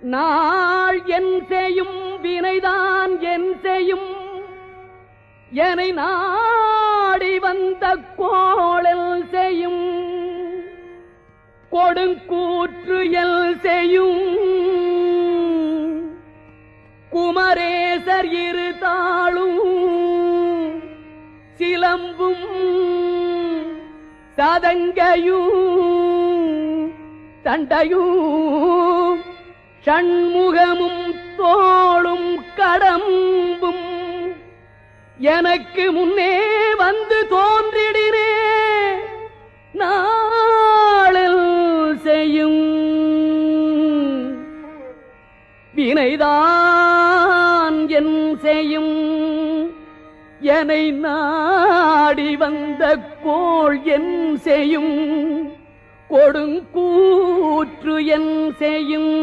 நாள் என் செய்யும் வினைதான் என் செய்யும் என்னை நாடி வந்த கோளல் செய்யும் கொடுங்கூற்று எல் செய்யும் குமரேசர் இரு தாளும் சிலம்பும் சதங்கையும் தண்டையும் ஷண்முகமும் தோளும் கடம்பும் எனக்கு முன்னே வந்து தோன்றிடினே நாளில் செய்யும் வினைதான் என் செய்யும் என்னை நாடி வந்த கோள் என் செய்யும் கொடுங்கூற்று என் செய்யும்